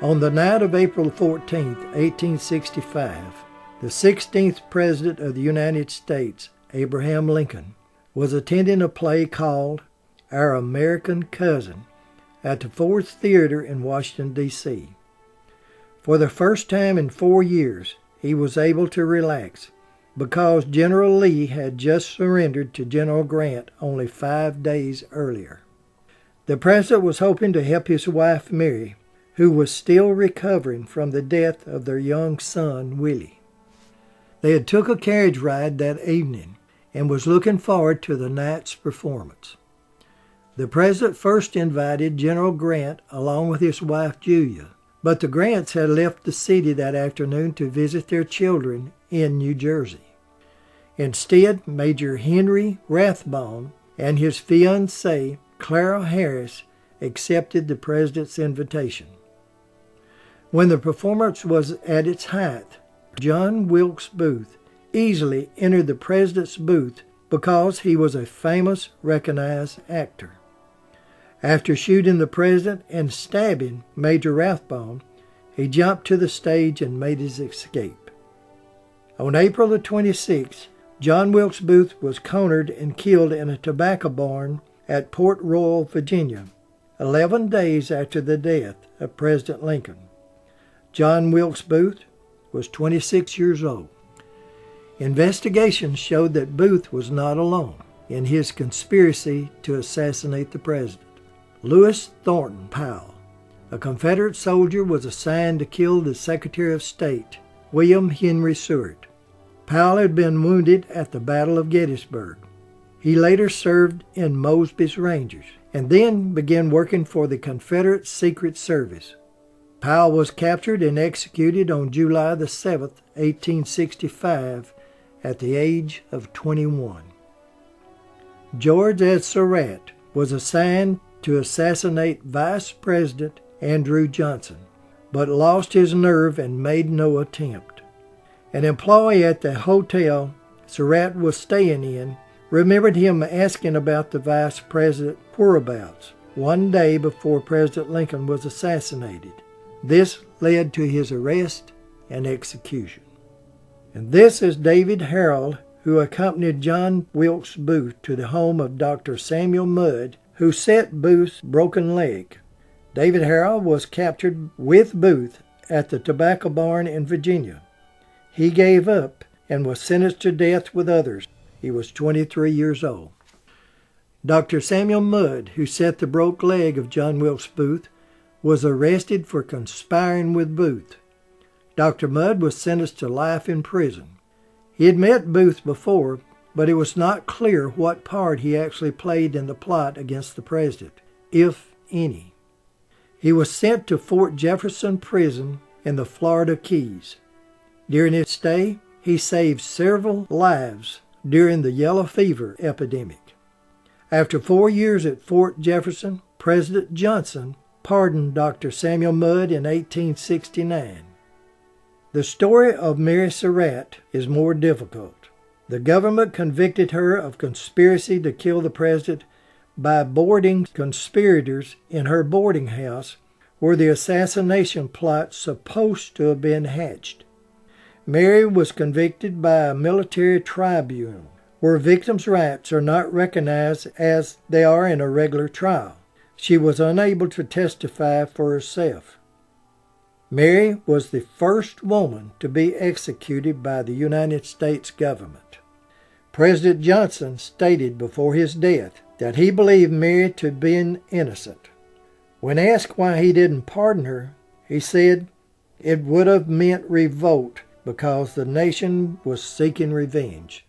On the night of April 14, 1865, the 16th President of the United States, Abraham Lincoln, was attending a play called Our American Cousin at the Ford Theater in Washington, D.C. For the first time in 4 years, he was able to relax because General Lee had just surrendered to General Grant only 5 days earlier. The president was hoping to help his wife Mary, who was still recovering from the death of their young son, Willie. They had took a carriage ride that evening and was looking forward to the night's performance. The president first invited General Grant along with his wife Julia, but the Grants had left the city that afternoon to visit their children in New Jersey. Instead, Major Henry Rathbone and his fiancée, Clara Harris, accepted the president's invitation. When the performance was at its height, John Wilkes Booth easily entered the president's booth because he was a famous, recognized actor. After shooting the president and stabbing Major Rathbone, he jumped to the stage and made his escape. On April the 26th, John Wilkes Booth was cornered and killed in a tobacco barn at Port Royal, Virginia, 11 days after the death of President Lincoln. John Wilkes Booth was 26 years old. Investigations showed that Booth was not alone in his conspiracy to assassinate the president. Lewis Thornton Powell, a Confederate soldier, was assigned to kill the Secretary of State, William Henry Seward. Powell had been wounded at the Battle of Gettysburg. He later served in Mosby's Rangers and then began working for the Confederate Secret Service. Powell was captured and executed on July the 7th, 1865, at the age of 21. George S. Surratt was assigned to assassinate Vice President Andrew Johnson, but lost his nerve and made no attempt. An employee at the hotel Surratt was staying in remembered him asking about the vice president whereabouts one day before President Lincoln was assassinated. This led to his arrest and execution. And this is David Harold, who accompanied John Wilkes Booth to the home of Dr. Samuel Mudd, who set Booth's broken leg. David Harold was captured with Booth at the tobacco barn in Virginia. He gave up and was sentenced to death with others. He was 23 years old. Dr. Samuel Mudd, who set the broke leg of John Wilkes Booth, was arrested for conspiring with Booth. Dr. Mudd was sentenced to life in prison. He had met Booth before, but it was not clear what part he actually played in the plot against the president, if any. He was sent to Fort Jefferson Prison in the Florida Keys. During his stay, he saved several lives during the yellow fever epidemic. After 4 years at Fort Jefferson, President Johnson pardoned Dr. Samuel Mudd in 1869. The story of Mary Surratt is more difficult. The government convicted her of conspiracy to kill the president by boarding conspirators in her boarding house where the assassination plot supposed to have been hatched. Mary was convicted by a military tribunal where victims' rights are not recognized as they are in a regular trial. She was unable to testify for herself. Mary was the first woman to be executed by the United States government. President Johnson stated before his death that he believed Mary to be innocent. When asked why he didn't pardon her, he said it would have meant revolt because the nation was seeking revenge.